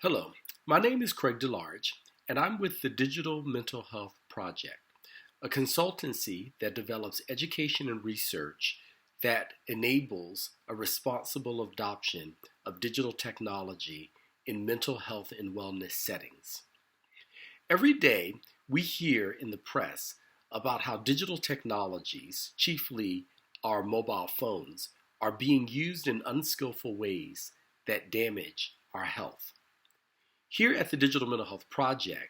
Hello, my name is Craig DeLarge, and I'm with the Digital Mental Health Project, a consultancy that develops education and research that enables a responsible adoption of digital technology in mental health and wellness settings. Every day, we hear in the press about how digital technologies, chiefly our mobile phones, are being used in unskillful ways that damage our health. Here at the Digital Mental Health Project,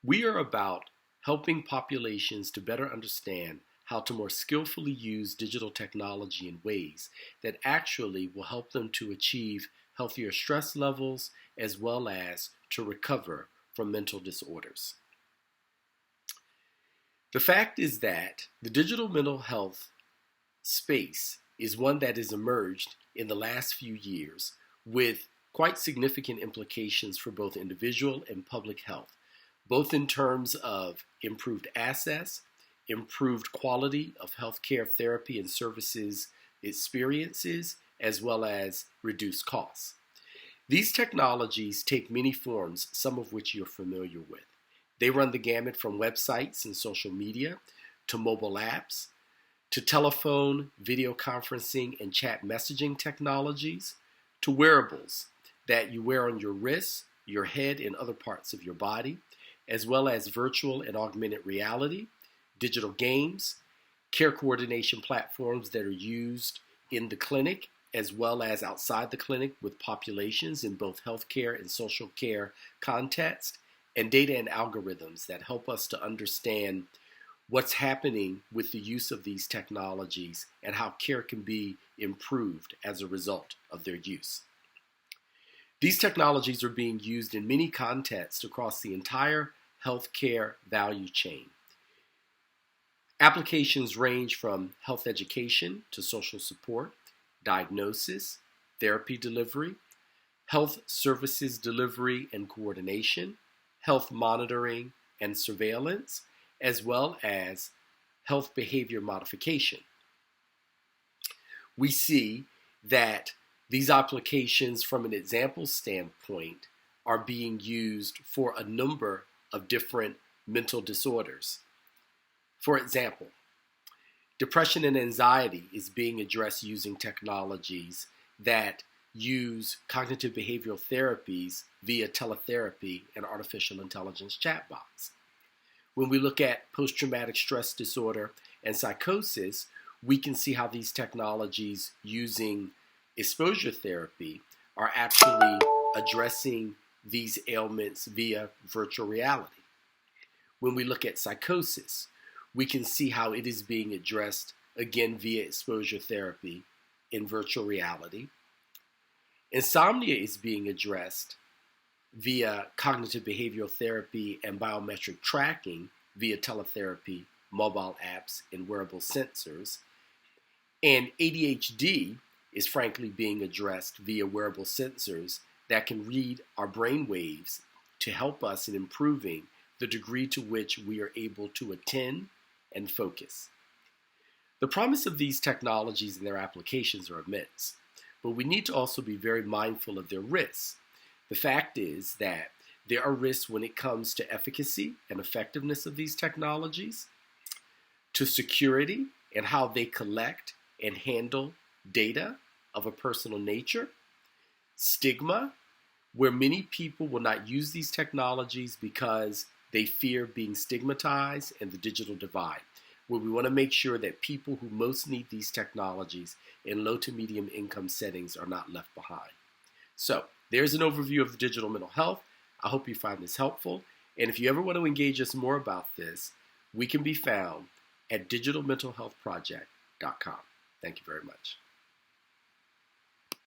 we are about helping populations to better understand how to more skillfully use digital technology in ways that actually will help them to achieve healthier stress levels as well as to recover from mental disorders. The fact is that the digital mental health space is one that has emerged in the last few years with quite significant implications for both individual and public health, both in terms of improved access, improved quality of healthcare therapy and services experiences, as well as reduced costs. These technologies take many forms, some of which you're familiar with. They run the gamut from websites and social media to mobile apps to telephone, video conferencing, and chat messaging technologies to wearables that you wear on your wrists, your head, and other parts of your body, as well as virtual and augmented reality, digital games, care coordination platforms that are used in the clinic as well as outside the clinic with populations in both healthcare and social care context, and data and algorithms that help us to understand what's happening with the use of these technologies and how care can be improved as a result of their use. These technologies are being used in many contexts across the entire healthcare value chain. Applications range from health education to social support, diagnosis, therapy delivery, health services delivery and coordination, health monitoring and surveillance, as well as health behavior modification. We see that these applications, from an example standpoint, are being used for a number of different mental disorders. For example, depression and anxiety is being addressed using technologies that use cognitive behavioral therapies via teletherapy and artificial intelligence chatbots. When we look at post-traumatic stress disorder and psychosis, we can see how these technologies using exposure therapy are actually addressing these ailments via virtual reality. When we look at psychosis, we can see how it is being addressed again via exposure therapy in virtual reality. Insomnia is being addressed via cognitive behavioral therapy and biometric tracking via teletherapy, mobile apps, and wearable sensors. And ADHD is frankly being addressed via wearable sensors that can read our brain waves to help us in improving the degree to which we are able to attend and focus. The promise of these technologies and their applications are immense, but we need to also be very mindful of their risks. The fact is that there are risks when it comes to efficacy and effectiveness of these technologies, to security and how they collect and handle data of a personal nature, stigma, where many people will not use these technologies because they fear being stigmatized, and the digital divide, where we want to make sure that people who most need these technologies in low to medium income settings are not left behind. So there's an overview of the digital mental health. I hope you find this helpful. And if you ever want to engage us more about this, we can be found at digitalmentalhealthproject.com. Thank you very much.